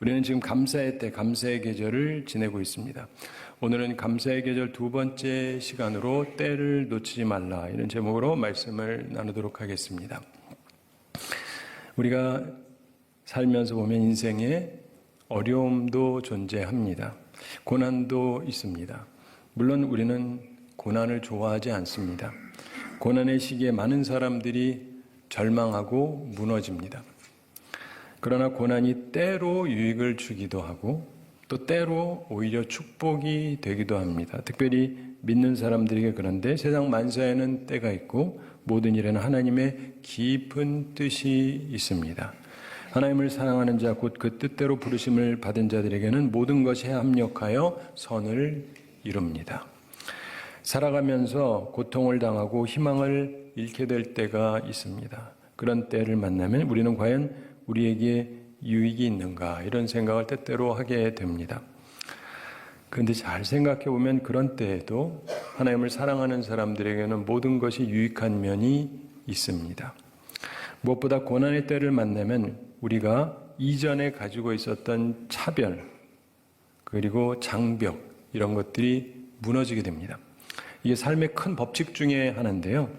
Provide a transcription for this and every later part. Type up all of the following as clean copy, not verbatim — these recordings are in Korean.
우리는 지금 감사의 때, 감사의 계절을 지내고 있습니다. 오늘은 감사의 계절 두 번째 시간으로 때를 놓치지 말라, 이런 제목으로 말씀을 나누도록 하겠습니다. 우리가 살면서 보면 인생에 어려움도 존재합니다. 고난도 있습니다. 물론 우리는 고난을 좋아하지 않습니다. 고난의 시기에 많은 사람들이 절망하고 무너집니다. 그러나 고난이 때로 유익을 주기도 하고 또 때로 오히려 축복이 되기도 합니다. 특별히 믿는 사람들에게 그런데 세상 만사에는 때가 있고 모든 일에는 하나님의 깊은 뜻이 있습니다. 하나님을 사랑하는 자, 곧 그 뜻대로 부르심을 받은 자들에게는 모든 것이 합력하여 선을 이룹니다. 살아가면서 고통을 당하고 희망을 잃게 될 때가 있습니다. 그런 때를 만나면 우리는 과연 우리에게 유익이 있는가, 이런 생각을 때때로 하게 됩니다. 그런데 잘 생각해 보면 그런 때에도 하나님을 사랑하는 사람들에게는 모든 것이 유익한 면이 있습니다. 무엇보다 고난의 때를 만나면 우리가 이전에 가지고 있었던 차별 그리고 장벽, 이런 것들이 무너지게 됩니다. 이게 삶의 큰 법칙 중에 하나인데요.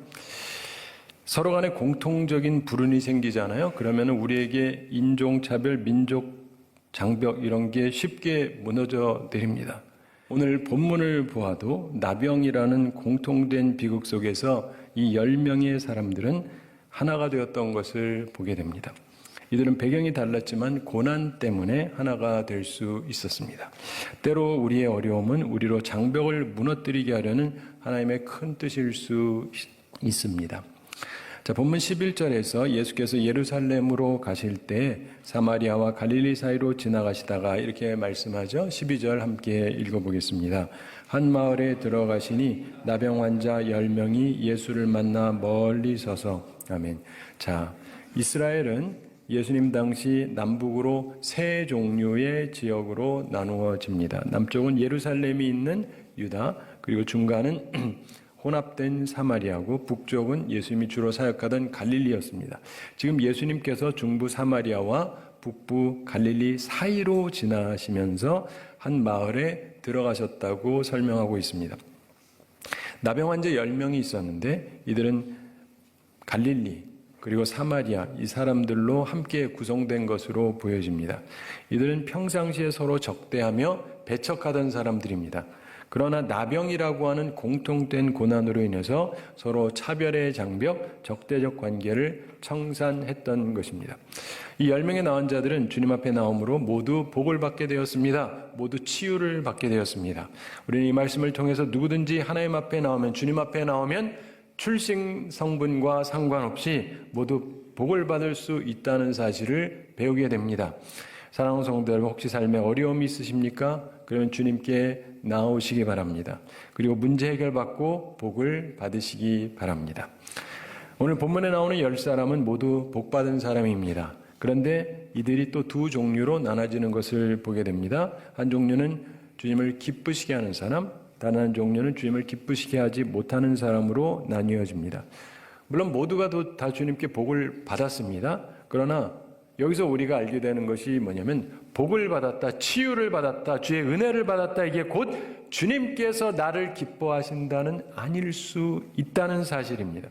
서로 간에 공통적인 불운이 생기잖아요. 그러면 우리에게 인종차별, 민족 장벽, 이런 게 쉽게 무너져 내립니다. 오늘 본문을 보아도 나병이라는 공통된 비극 속에서 이 10명의 사람들은 하나가 되었던 것을 보게 됩니다. 이들은 배경이 달랐지만 고난 때문에 하나가 될 수 있었습니다. 때로 우리의 어려움은 우리로 장벽을 무너뜨리게 하려는 하나님의 큰 뜻일 수 있습니다. 자, 본문 11절에서 예수께서 예루살렘으로 가실 때 사마리아와 갈릴리 사이로 지나가시다가 이렇게 말씀하죠. 12절 함께 읽어보겠습니다. 한 마을에 들어가시니 나병 환자 10명이 예수를 만나 멀리 서서. 아멘. 자, 이스라엘은 예수님 당시 남북으로 세 종류의 지역으로 나누어집니다. 남쪽은 예루살렘이 있는 유다, 그리고 중간은 혼합된 사마리아고 북쪽은 예수님이 주로 사역하던 갈릴리였습니다. 지금 예수님께서 중부 사마리아와 북부 갈릴리 사이로 지나시면서 한 마을에 들어가셨다고 설명하고 있습니다. 나병 환자 10명이 있었는데 이들은 갈릴리 그리고 사마리아, 이 사람들로 함께 구성된 것으로 보여집니다. 이들은 평상시에 서로 적대하며 배척하던 사람들입니다. 그러나 나병이라고 하는 공통된 고난으로 인해서 서로 차별의 장벽, 적대적 관계를 청산했던 것입니다. 이 10명의 나은 자들은 주님 앞에 나옴으로 모두 복을 받게 되었습니다. 모두 치유를 받게 되었습니다. 우리는 이 말씀을 통해서 누구든지 하나님 앞에 나오면, 주님 앞에 나오면 출생 성분과 상관없이 모두 복을 받을 수 있다는 사실을 배우게 됩니다. 사랑하는 성도 여러분, 혹시 삶에 어려움이 있으십니까? 그러면 주님께 나오시기 바랍니다. 그리고 문제 해결받고 복을 받으시기 바랍니다. 오늘 본문에 나오는 10사람은 모두 복받은 사람입니다. 그런데 이들이 또 두 종류로 나눠지는 것을 보게 됩니다. 한 종류는 주님을 기쁘시게 하는 사람, 다른 한 종류는 주님을 기쁘시게 하지 못하는 사람으로 나뉘어집니다. 물론 모두가 다 주님께 복을 받았습니다. 그러나 여기서 우리가 알게 되는 것이 뭐냐면 복을 받았다, 치유를 받았다, 주의 은혜를 받았다, 이게 곧 주님께서 나를 기뻐하신다는 아닐 수 있다는 사실입니다.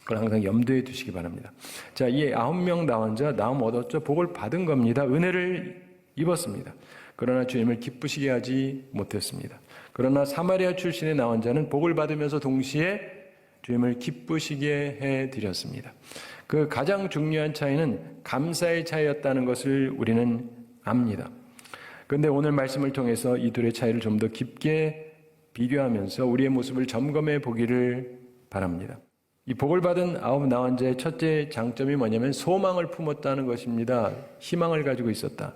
그걸 항상 염두에 두시기 바랍니다. 자, 이 9명 나온 자 나음 얻었죠. 복을 받은 겁니다. 은혜를 입었습니다. 그러나 주님을 기쁘시게 하지 못했습니다. 그러나 사마리아 출신의 나온 자는 복을 받으면서 동시에 주님을 기쁘시게 해드렸습니다. 그 가장 중요한 차이는 감사의 차이였다는 것을 우리는 압니다. 그런데 오늘 말씀을 통해서 이 둘의 차이를 좀 더 깊게 비교하면서 우리의 모습을 점검해 보기를 바랍니다. 이 복을 받은 9 나온 자의 첫째 장점이 뭐냐면 소망을 품었다는 것입니다. 희망을 가지고 있었다.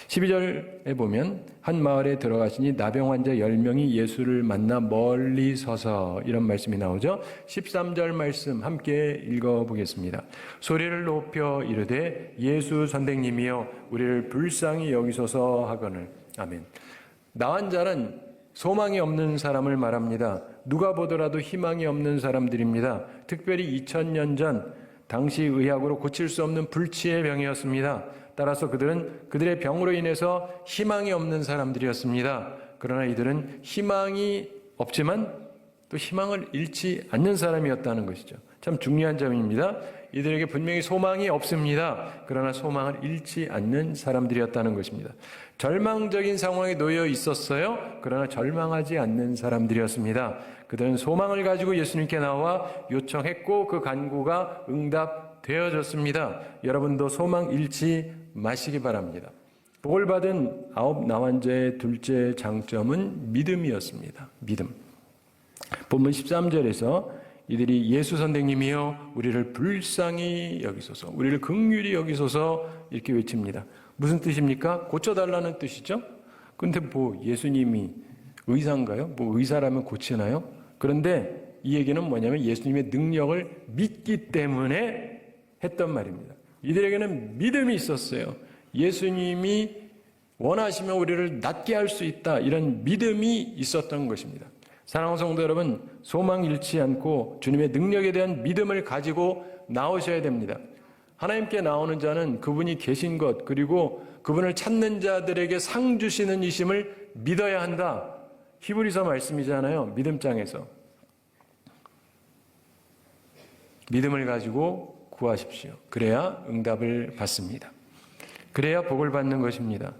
12절에 보면 한 마을에 들어가시니 나병 환자 10명이 예수를 만나 멀리 서서, 이런 말씀이 나오죠. 13절 말씀 함께 읽어보겠습니다. 소리를 높여 이르되 예수 선생님이여 우리를 불쌍히 여기소서 하거늘. 아멘. 나한 자는 소망이 없는 사람을 말합니다. 누가 보더라도 희망이 없는 사람들입니다. 특별히 2000년 전 당시 의학으로 고칠 수 없는 불치의 병이었습니다. 따라서 그들은 그들의 병으로 인해서 희망이 없는 사람들이었습니다. 그러나 이들은 희망이 없지만 또 희망을 잃지 않는 사람이었다는 것이죠. 참 중요한 점입니다. 이들에게 분명히 소망이 없습니다. 그러나 소망을 잃지 않는 사람들이었다는 것입니다. 절망적인 상황에 놓여 있었어요. 그러나 절망하지 않는 사람들이었습니다. 그들은 소망을 가지고 예수님께 나와 요청했고 그 간구가 응답되어졌습니다. 여러분도 소망 잃지 마시기 바랍니다. 복을 받은 9 나환자의 둘째 장점은 믿음이었습니다. 믿음. 본문 13절에서 이들이 예수 선생님이여 우리를 불쌍히 여기소서, 우리를 긍휼히 여기소서 이렇게 외칩니다. 무슨 뜻입니까? 고쳐달라는 뜻이죠. 근데 뭐 예수님이 의사인가요? 뭐 의사라면 고치나요? 그런데 이 얘기는 뭐냐면 예수님의 능력을 믿기 때문에 했던 말입니다. 이들에게는 믿음이 있었어요. 예수님이 원하시면 우리를 낫게 할 수 있다, 이런 믿음이 있었던 것입니다. 사랑하는 성도 여러분, 소망 잃지 않고 주님의 능력에 대한 믿음을 가지고 나오셔야 됩니다. 하나님께 나오는 자는 그분이 계신 것, 그리고 그분을 찾는 자들에게 상 주시는 이심을 믿어야 한다. 히브리서 말씀이잖아요. 믿음장에서. 믿음을 가지고 구하십시오. 그래야 응답을 받습니다. 그래야 복을 받는 것입니다.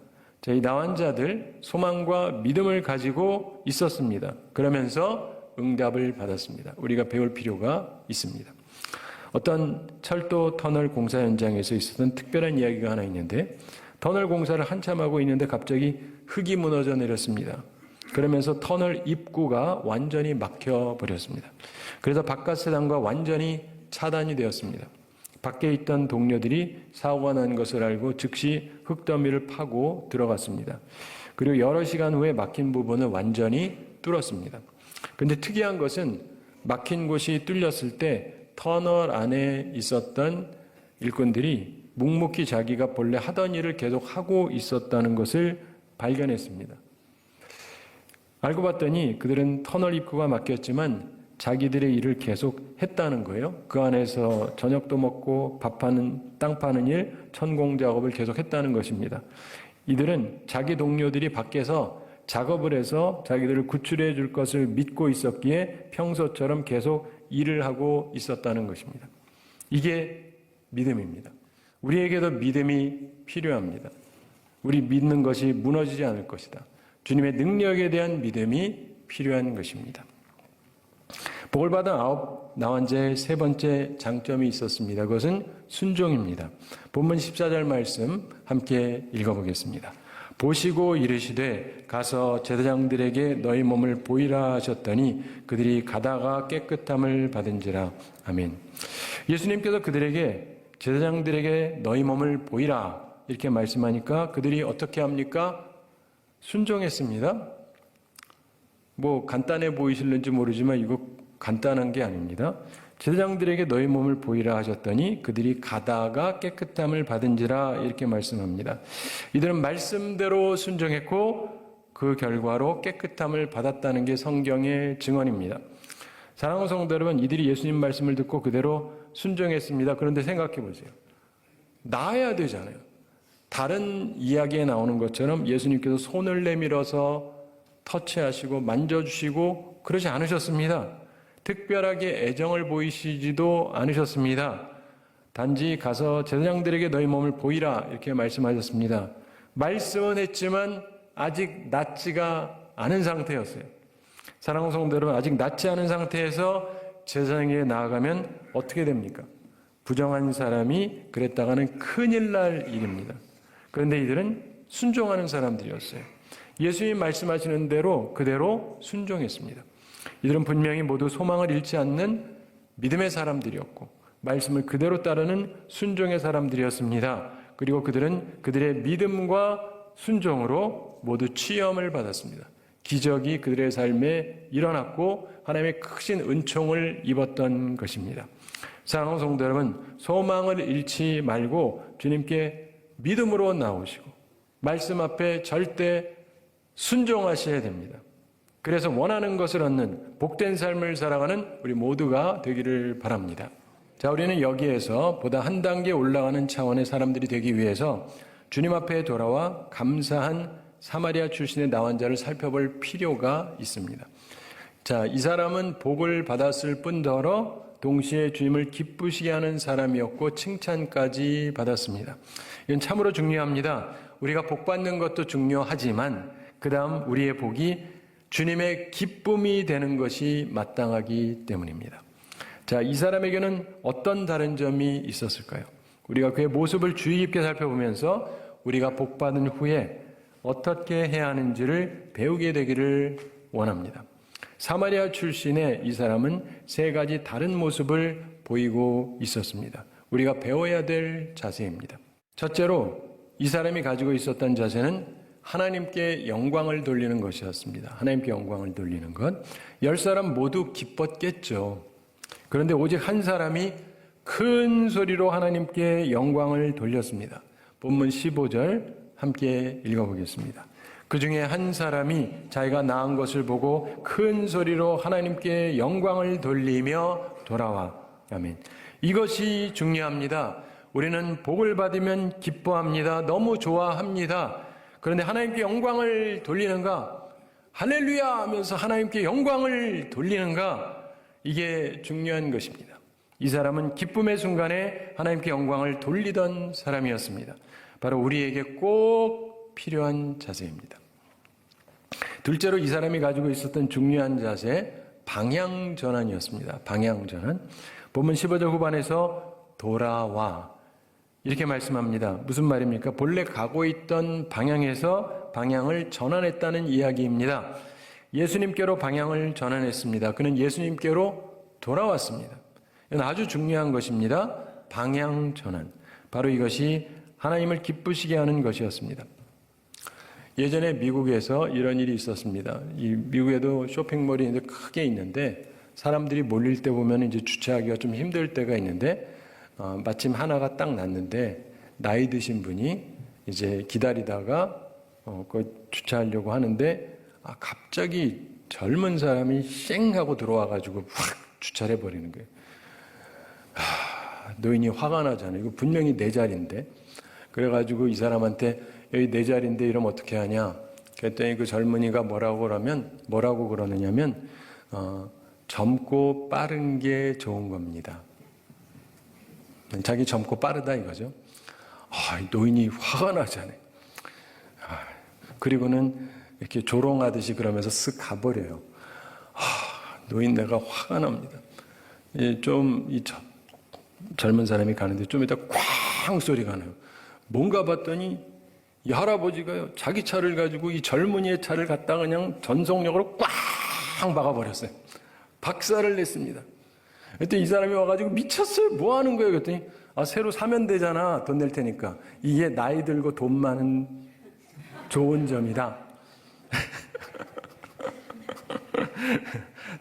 이 나환자들 소망과 믿음을 가지고 있었습니다. 그러면서 응답을 받았습니다. 우리가 배울 필요가 있습니다. 어떤 철도 터널 공사 현장에서 있었던 특별한 이야기가 하나 있는데, 터널 공사를 한참 하고 있는데 갑자기 흙이 무너져 내렸습니다. 그러면서 터널 입구가 완전히 막혀버렸습니다. 그래서 바깥 세상과 완전히 차단이 되었습니다. 밖에 있던 동료들이 사고가 난 것을 알고 즉시 흙더미를 파고 들어갔습니다. 그리고 여러 시간 후에 막힌 부분을 완전히 뚫었습니다. 그런데 특이한 것은 막힌 곳이 뚫렸을 때 터널 안에 있었던 일꾼들이 묵묵히 자기가 본래 하던 일을 계속 하고 있었다는 것을 발견했습니다. 알고 봤더니 그들은 터널 입구가 막혔지만 자기들의 일을 계속 했다는 거예요. 그 안에서 저녁도 먹고 땅 파는 일, 천공 작업을 계속 했다는 것입니다. 이들은 자기 동료들이 밖에서 작업을 해서 자기들을 구출해 줄 것을 믿고 있었기에 평소처럼 계속 일을 하고 있었다는 것입니다. 이게 믿음입니다. 우리에게도 믿음이 필요합니다. 우리 믿는 것이 무너지지 않을 것이다. 주님의 능력에 대한 믿음이 필요한 것입니다. 복을 받은 9 나환자의 세 번째 장점이 있었습니다. 그것은 순종입니다. 본문 14절 말씀 함께 읽어보겠습니다. 보시고 이르시되 가서 제사장들에게 너희 몸을 보이라 하셨더니 그들이 가다가 깨끗함을 받은지라. 아멘. 예수님께서 그들에게 제사장들에게 너희 몸을 보이라 이렇게 말씀하니까 그들이 어떻게 합니까? 순종했습니다. 뭐 간단해 보이실는지 모르지만 이거 간단한 게 아닙니다. 제사장들에게 너희 몸을 보이라 하셨더니 그들이 가다가 깨끗함을 받은지라 이렇게 말씀합니다. 이들은 말씀대로 순종했고 그 결과로 깨끗함을 받았다는 게 성경의 증언입니다. 사랑하는 성도 여러분, 이들이 예수님 말씀을 듣고 그대로 순종했습니다. 그런데 생각해 보세요. 나아야 되잖아요. 다른 이야기에 나오는 것처럼 예수님께서 손을 내밀어서 터치하시고 만져주시고 그러지 않으셨습니다. 특별하게 애정을 보이시지도 않으셨습니다. 단지 가서 제사장들에게 너희 몸을 보이라 이렇게 말씀하셨습니다. 말씀은 했지만 아직 낫지가 않은 상태였어요. 사랑하는 성도 여러분, 아직 낫지 않은 상태에서 제사장에게 나아가면 어떻게 됩니까? 부정한 사람이 그랬다가는 큰일 날 일입니다. 그런데 이들은 순종하는 사람들이었어요. 예수님 말씀하시는 대로 그대로 순종했습니다. 이들은 분명히 모두 소망을 잃지 않는 믿음의 사람들이었고 말씀을 그대로 따르는 순종의 사람들이었습니다. 그리고 그들은 그들의 믿음과 순종으로 모두 치험을 받았습니다. 기적이 그들의 삶에 일어났고 하나님의 크신 은총을 입었던 것입니다. 사랑하는 성도 여러분, 소망을 잃지 말고 주님께 믿음으로 나오시고 말씀 앞에 절대 순종하셔야 됩니다. 그래서 원하는 것을 얻는 복된 삶을 살아가는 우리 모두가 되기를 바랍니다. 자, 우리는 여기에서 보다 한 단계 올라가는 차원의 사람들이 되기 위해서 주님 앞에 돌아와 감사한 사마리아 출신의 나환자를 살펴볼 필요가 있습니다. 자, 이 사람은 복을 받았을 뿐더러 동시에 주님을 기쁘시게 하는 사람이었고 칭찬까지 받았습니다. 이건 참으로 중요합니다. 우리가 복 받는 것도 중요하지만 그 다음 우리의 복이 주님의 기쁨이 되는 것이 마땅하기 때문입니다. 자, 이 사람에게는 어떤 다른 점이 있었을까요? 우리가 그의 모습을 주의 깊게 살펴보면서 우리가 복 받은 후에 어떻게 해야 하는지를 배우게 되기를 원합니다. 사마리아 출신의 이 사람은 세 가지 다른 모습을 보이고 있었습니다. 우리가 배워야 될 자세입니다. 첫째로 이 사람이 가지고 있었던 자세는 하나님께 영광을 돌리는 것이었습니다. 하나님께 영광을 돌리는 것. 10사람 모두 기뻤겠죠. 그런데 오직 한 사람이 큰 소리로 하나님께 영광을 돌렸습니다. 본문 15절 함께 읽어보겠습니다. 그 중에 한 사람이 자기가 낳은 것을 보고 큰 소리로 하나님께 영광을 돌리며 돌아와. 아멘. 이것이 중요합니다. 우리는 복을 받으면 기뻐합니다. 너무 좋아합니다. 그런데 하나님께 영광을 돌리는가? 할렐루야 하면서 하나님께 영광을 돌리는가? 이게 중요한 것입니다. 이 사람은 기쁨의 순간에 하나님께 영광을 돌리던 사람이었습니다. 바로 우리에게 꼭 필요한 자세입니다. 둘째로 이 사람이 가지고 있었던 중요한 자세, 방향전환이었습니다. 방향전환. 본문 15절 후반에서 돌아와 이렇게 말씀합니다. 무슨 말입니까? 본래 가고 있던 방향에서 방향을 전환했다는 이야기입니다. 예수님께로 방향을 전환했습니다. 그는 예수님께로 돌아왔습니다. 이건 아주 중요한 것입니다. 방향 전환. 바로 이것이 하나님을 기쁘시게 하는 것이었습니다. 예전에 미국에서 이런 일이 있었습니다. 이 미국에도 쇼핑몰이 크게 있는데 사람들이 몰릴 때 보면 이제 주차하기가 좀 힘들 때가 있는데 마침 하나가 딱 났는데 나이 드신 분이 이제 기다리다가 그 주차하려고 하는데 갑자기 젊은 사람이 쌩 하고 들어와가지고 확 주차를 해버리는 거예요. 노인이 화가 나잖아요. 이거 분명히 내 자리인데. 그래가지고 이 사람한테 여기 내 자리인데 이러면 어떻게 하냐. 그랬더니 그 젊은이가 뭐라고 그러느냐면 젊고 빠른 게 좋은 겁니다. 자기 젊고 빠르다 이거죠. 노인이 화가 나잖아요. 그리고는 이렇게 조롱하듯이 그러면서 쓱 가버려요. 노인 내가 화가 납니다. 좀 이 젊은 사람이 가는데 좀 이따 쾅 소리가 나요. 뭔가 봤더니 이 할아버지가요 자기 차를 가지고 이 젊은이의 차를 갖다가 그냥 전속력으로 꽝 박아버렸어요. 박살을 냈습니다. 그때 이 사람이 와가지고 미쳤어요. 뭐 하는 거예요? 그랬더니 새로 사면 되잖아. 돈 낼 테니까. 이게 나이 들고 돈 많은 좋은 점이다.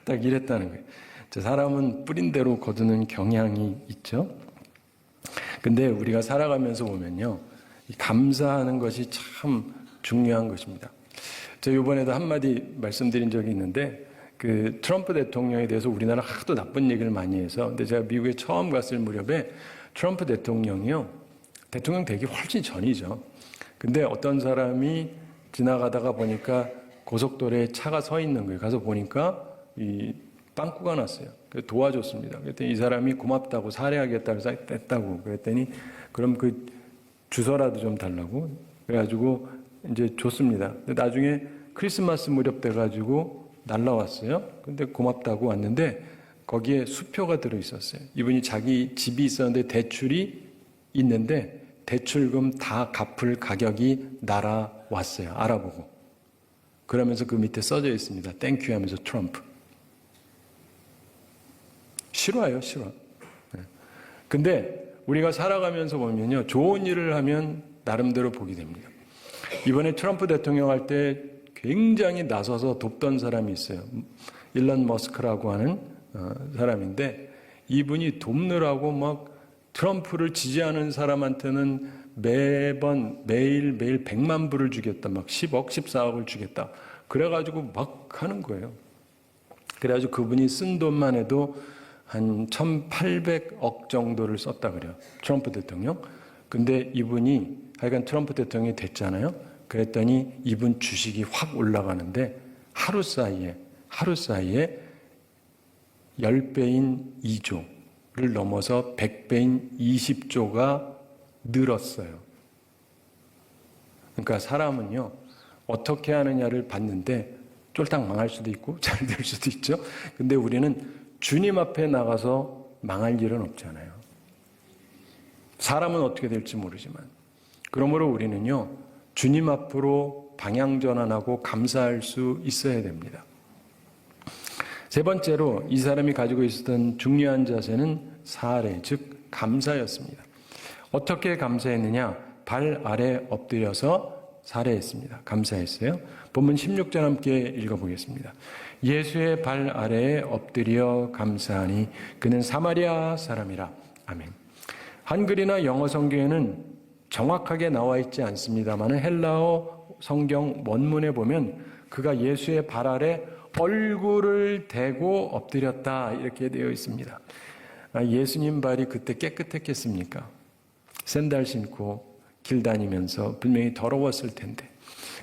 딱 이랬다는 거예요. 사람은 뿌린 대로 거두는 경향이 있죠. 근데 우리가 살아가면서 보면요. 감사하는 것이 참 중요한 것입니다. 제가 이번에도 한마디 말씀드린 적이 있는데 그 트럼프 대통령에 대해서 우리나라 하도 나쁜 얘기를 많이 해서 근데 제가 미국에 처음 갔을 무렵에 트럼프 대통령이요. 대통령 되기 훨씬 전이죠. 근데 어떤 사람이 지나가다가 보니까 고속도로에 차가 서 있는 거예요. 가서 보니까 이 빵꾸가 났어요. 그래서 도와줬습니다. 그랬더니 이 사람이 고맙다고 사례하겠다고 했다고 그랬더니 그럼 그 주소라도 좀 달라고 그래가지고 이제 줬습니다. 근데 나중에 크리스마스 무렵 돼가지고 날라왔어요. 근데 고맙다고 왔는데 거기에 수표가 들어 있었어요. 이분이 자기 집이 있었는데 대출이 있는데 대출금 다 갚을 가격이 날아왔어요. 알아보고. 그러면서 그 밑에 써져 있습니다. 땡큐 하면서 트럼프. 싫어요, 싫어. 근데 우리가 살아가면서 보면요. 좋은 일을 하면 나름대로 복이 됩니다. 이번에 트럼프 대통령 할 때 굉장히 나서서 돕던 사람이 있어요. 일론 머스크라고 하는 사람인데 이분이 돕느라고 막 트럼프를 지지하는 사람한테는 매일 100만 불을 주겠다. 막 10억, 14억을 주겠다. 그래가지고 막 하는 거예요. 그래가지고 그분이 쓴 돈만 해도 한 1,800억 정도를 썼다 그래요. 트럼프 대통령. 근데 이분이 하여간 트럼프 대통령이 됐잖아요. 그랬더니 이분 주식이 확 올라가는데 하루 사이에 10배인 2조를 넘어서 100배인 20조가 늘었어요. 그러니까 사람은요, 어떻게 하느냐를 봤는데 쫄딱 망할 수도 있고 잘 될 수도 있죠. 근데 우리는 주님 앞에 나가서 망할 일은 없잖아요. 사람은 어떻게 될지 모르지만. 그러므로 우리는요, 주님 앞으로 방향 전환하고 감사할 수 있어야 됩니다. 세 번째로 이 사람이 가지고 있었던 중요한 자세는 사례, 즉 감사였습니다. 어떻게 감사했느냐? 발 아래 엎드려서 사례했습니다. 감사했어요. 본문 16절 함께 읽어보겠습니다. 예수의 발 아래에 엎드려 감사하니 그는 사마리아 사람이라. 아멘. 한글이나 영어 성경에는 정확하게 나와 있지 않습니다만 헬라어 성경 원문에 보면 그가 예수의 발 아래 얼굴을 대고 엎드렸다 이렇게 되어 있습니다. 예수님 발이 그때 깨끗했겠습니까? 샌들 신고 길 다니면서 분명히 더러웠을 텐데.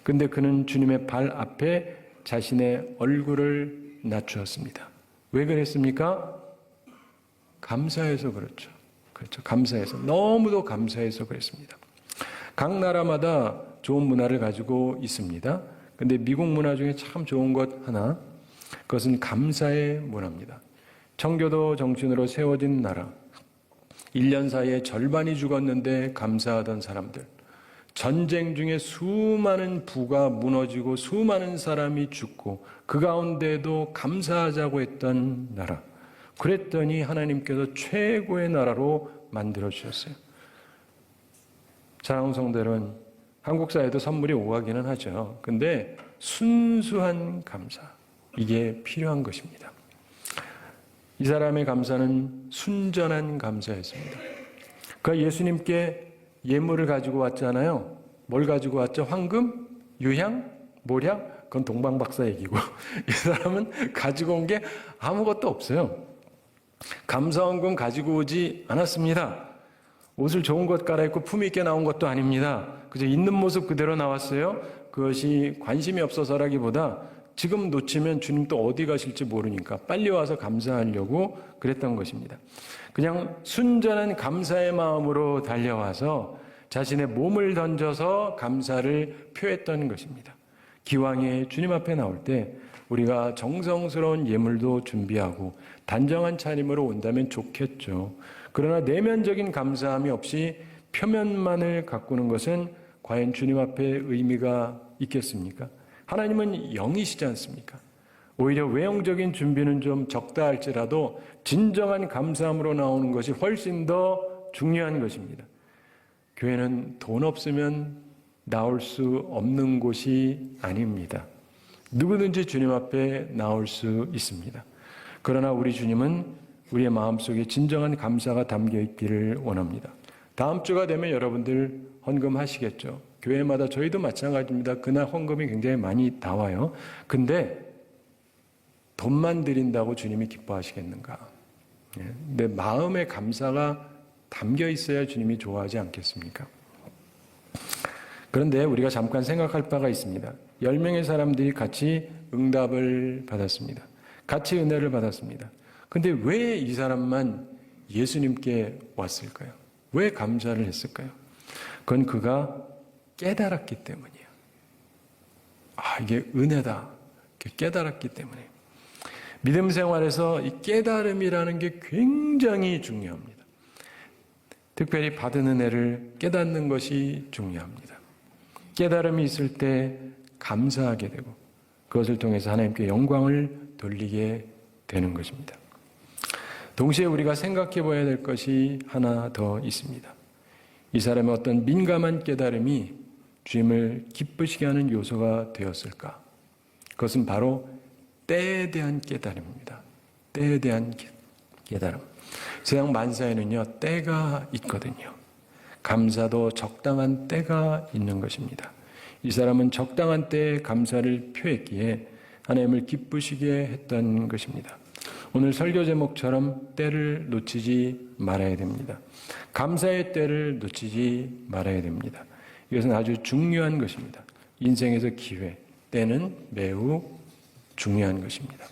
근데 그는 주님의 발 앞에 자신의 얼굴을 낮추었습니다. 왜 그랬습니까? 감사해서 그렇죠. 그렇죠. 감사해서. 너무도 감사해서 그랬습니다. 각 나라마다 좋은 문화를 가지고 있습니다. 근데 미국 문화 중에 참 좋은 것 하나, 그것은 감사의 문화입니다. 청교도 정신으로 세워진 나라, 1년 사이에 절반이 죽었는데 감사하던 사람들, 전쟁 중에 수많은 부가 무너지고 수많은 사람이 죽고 그 가운데도 감사하자고 했던 나라. 그랬더니 하나님께서 최고의 나라로 만들어 주셨어요. 사랑하는 성도 여러분, 한국 사회도 선물이 오가기는 하죠. 근데 순수한 감사, 이게 필요한 것입니다. 이 사람의 감사는 순전한 감사였습니다. 그가 예수님께 예물을 가지고 왔잖아요. 뭘 가지고 왔죠? 황금? 유향? 모략? 그건 동방박사 얘기고 이 사람은 가지고 온 게 아무것도 없어요. 감사원금 가지고 오지 않았습니다. 옷을 좋은 것 갈아입고 품위 있게 나온 것도 아닙니다. 그저 있는 모습 그대로 나왔어요. 그것이 관심이 없어서라기보다 지금 놓치면 주님 또 어디 가실지 모르니까 빨리 와서 감사하려고 그랬던 것입니다. 그냥 순전한 감사의 마음으로 달려와서 자신의 몸을 던져서 감사를 표했던 것입니다. 기왕에 주님 앞에 나올 때 우리가 정성스러운 예물도 준비하고 단정한 차림으로 온다면 좋겠죠. 그러나 내면적인 감사함이 없이 표면만을 가꾸는 것은 과연 주님 앞에 의미가 있겠습니까? 하나님은 영이시지 않습니까? 오히려 외형적인 준비는 좀 적다 할지라도 진정한 감사함으로 나오는 것이 훨씬 더 중요한 것입니다. 교회는 돈 없으면 나올 수 없는 곳이 아닙니다. 누구든지 주님 앞에 나올 수 있습니다. 그러나 우리 주님은 우리의 마음속에 진정한 감사가 담겨 있기를 원합니다. 다음 주가 되면 여러분들 헌금하시겠죠. 교회마다 저희도 마찬가지입니다. 그날 헌금이 굉장히 많이 나와요. 근데 돈만 드린다고 주님이 기뻐하시겠는가? 내 마음의 감사가 담겨 있어야 주님이 좋아하지 않겠습니까? 그런데 우리가 잠깐 생각할 바가 있습니다. 10명의 사람들이 같이 응답을 받았습니다. 같이 은혜를 받았습니다. 근데 왜 이 사람만 예수님께 왔을까요? 왜 감사를 했을까요? 그건 그가 깨달았기 때문이에요. 이게 은혜다. 깨달았기 때문에. 믿음 생활에서 이 깨달음이라는 게 굉장히 중요합니다. 특별히 받은 은혜를 깨닫는 것이 중요합니다. 깨달음이 있을 때 감사하게 되고 그것을 통해서 하나님께 영광을 돌리게 되는 것입니다. 동시에 우리가 생각해 봐야 될 것이 하나 더 있습니다. 이 사람의 어떤 민감한 깨달음이 주님을 기쁘시게 하는 요소가 되었을까? 그것은 바로 때에 대한 깨달음입니다. 때에 대한 깨달음. 세상 만사에는요, 때가 있거든요. 감사도 적당한 때가 있는 것입니다. 이 사람은 적당한 때에 감사를 표했기에 하나님을 기쁘시게 했던 것입니다. 오늘 설교 제목처럼 때를 놓치지 말아야 됩니다. 감사의 때를 놓치지 말아야 됩니다. 이것은 아주 중요한 것입니다. 인생에서 기회, 때는 매우 중요한 것입니다.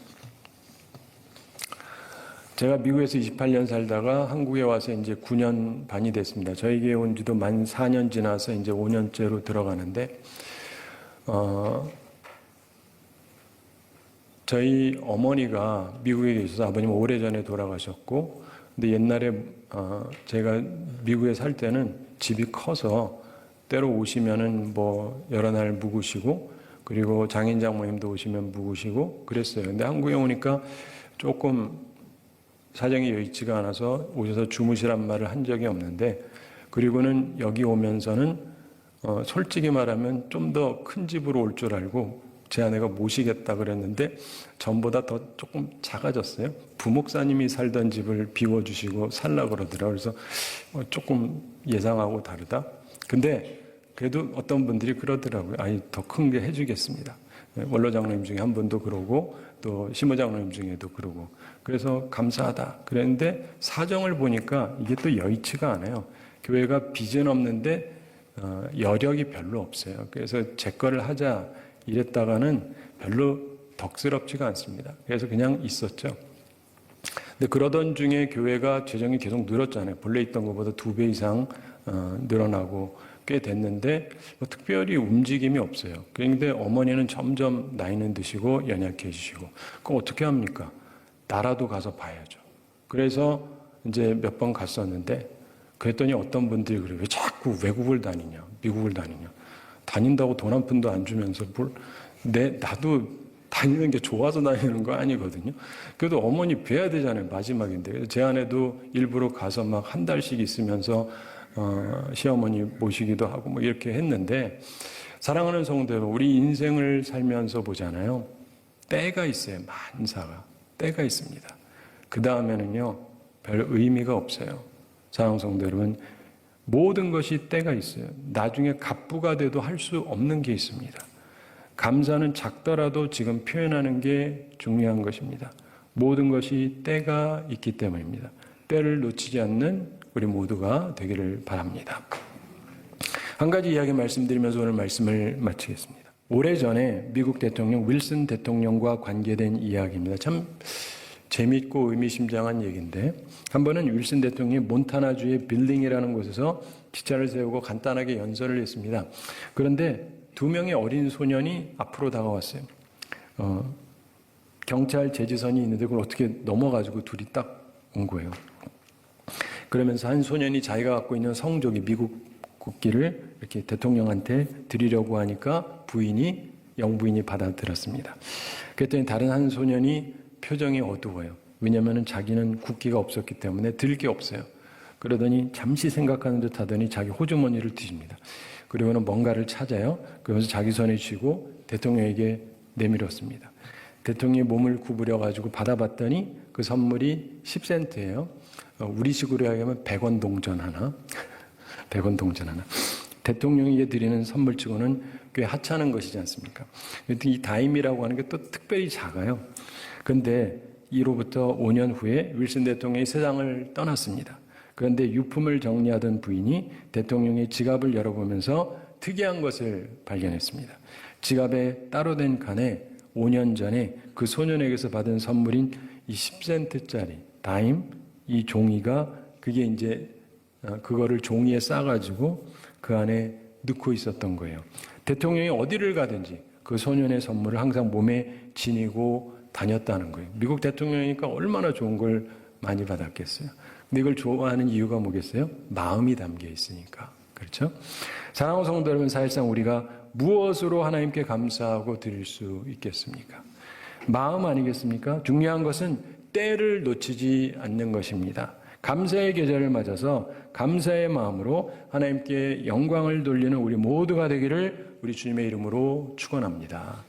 제가 미국에서 28년 살다가 한국에 와서 이제 9년 반이 됐습니다. 저희 교회 온 지도 만 4년 지나서 이제 5년째로 들어가는데, 저희 어머니가 미국에 계셔서 아버님은 오래전에 돌아가셨고, 근데 옛날에 제가 미국에 살 때는 집이 커서 때로 오시면은 뭐 여러 날 묵으시고, 그리고 장인 장모님도 오시면 묵으시고 그랬어요. 근데 한국에 오니까 조금 사정이 여의치가 않아서 오셔서 주무시란 말을 한 적이 없는데, 그리고는 여기 오면서는 솔직히 말하면 좀 더 큰 집으로 올 줄 알고 제 아내가 모시겠다 그랬는데 전보다 더 조금 작아졌어요. 부목사님이 살던 집을 비워주시고 살라 그러더라고요. 그래서 조금 예상하고 다르다. 근데 그래도 어떤 분들이 그러더라고요. 아니, 더 큰 게 해주겠습니다. 원로 장로님 중에 한 분도 그러고 또 시모 장로님 중에도 그러고, 그래서 감사하다 그랬는데 사정을 보니까 이게 또 여의치가 않아요. 교회가 빚은 없는데 여력이 별로 없어요. 그래서 제 거를 하자 이랬다가는 별로 덕스럽지가 않습니다. 그래서 그냥 있었죠. 근데 그러던 중에 교회가 재정이 계속 늘었잖아요. 본래 있던 것보다 2배 이상 늘어나고 꽤 됐는데 뭐 특별히 움직임이 없어요. 그런데 어머니는 점점 나이는 드시고 연약해지시고, 그럼 어떻게 합니까? 나라도 가서 봐야죠. 그래서 이제 몇 번 갔었는데, 그랬더니 어떤 분들이 그래요. 왜 자꾸 외국을 다니냐, 미국을 다니냐. 다닌다고 돈 한 푼도 안 주면서 나도 다니는 게 좋아서 다니는 거 아니거든요. 그래도 어머니 뵈야 되잖아요. 마지막인데. 그래서 제 아내도 일부러 가서 막 한 달씩 있으면서 시어머니 모시기도 하고 뭐 이렇게 했는데, 사랑하는 성도 여러분, 우리 인생을 살면서 보잖아요. 때가 있어요. 만사가. 때가 있습니다. 그 다음에는요, 별 의미가 없어요. 사랑하는 성도 여러분, 모든 것이 때가 있어요. 나중에 갑부가 돼도 할 수 없는 게 있습니다. 감사는 작더라도 지금 표현하는 게 중요한 것입니다. 모든 것이 때가 있기 때문입니다. 때를 놓치지 않는 우리 모두가 되기를 바랍니다. 한 가지 이야기 말씀드리면서 오늘 말씀을 마치겠습니다. 오래전에 미국 대통령 윌슨 대통령과 관계된 이야기입니다. 참 재미있고 의미심장한 얘기인데, 한 번은 윌슨 대통령이 몬타나주의 빌링이라는 곳에서 기차를 세우고 간단하게 연설을 했습니다. 그런데 2명의 어린 소년이 앞으로 다가왔어요. 경찰 제지선이 있는데 그걸 어떻게 넘어가지고 둘이 딱 온 거예요. 그러면서 한 소년이 자기가 갖고 있는 성조기, 미국 국기를 이렇게 대통령한테 드리려고 하니까 영부인이 받아들였습니다. 그랬더니 다른 한 소년이 표정이 어두워요. 왜냐하면 자기는 국기가 없었기 때문에 들 게 없어요. 그러더니 잠시 생각하는 듯 하더니 자기 호주머니를 뒤집니다. 그리고는 뭔가를 찾아요. 그러면서 자기 손에 쥐고 대통령에게 내밀었습니다. 대통령이 몸을 구부려 가지고 받아봤더니 그 선물이 10센트예요. 우리식으로 하면 100원 동전 하나. 100원 동전 하나. 대통령에게 드리는 선물치고는 꽤 하찮은 것이지 않습니까? 이 다임이라고 하는 게 또 특별히 작아요. 그런데 이로부터 5년 후에 윌슨 대통령이 세상을 떠났습니다. 그런데 유품을 정리하던 부인이 대통령의 지갑을 열어보면서 특이한 것을 발견했습니다. 지갑에 따로 된 칸에 5년 전에 그 소년에게서 받은 선물인 이 10센트짜리 다임, 이 종이가 그게 이제 그거를 종이에 싸가지고 그 안에 넣고 있었던 거예요. 대통령이 어디를 가든지 그 소년의 선물을 항상 몸에 지니고 다녔다는 거예요. 미국 대통령이니까 얼마나 좋은 걸 많이 받았겠어요. 근데 이걸 좋아하는 이유가 뭐겠어요? 마음이 담겨 있으니까. 그렇죠? 사랑하는 성도 여러분, 사실상 우리가 무엇으로 하나님께 감사하고 드릴 수 있겠습니까? 마음 아니겠습니까? 중요한 것은 때를 놓치지 않는 것입니다. 감사의 계절을 맞아서 감사의 마음으로 하나님께 영광을 돌리는 우리 모두가 되기를 우리 주님의 이름으로 축원합니다.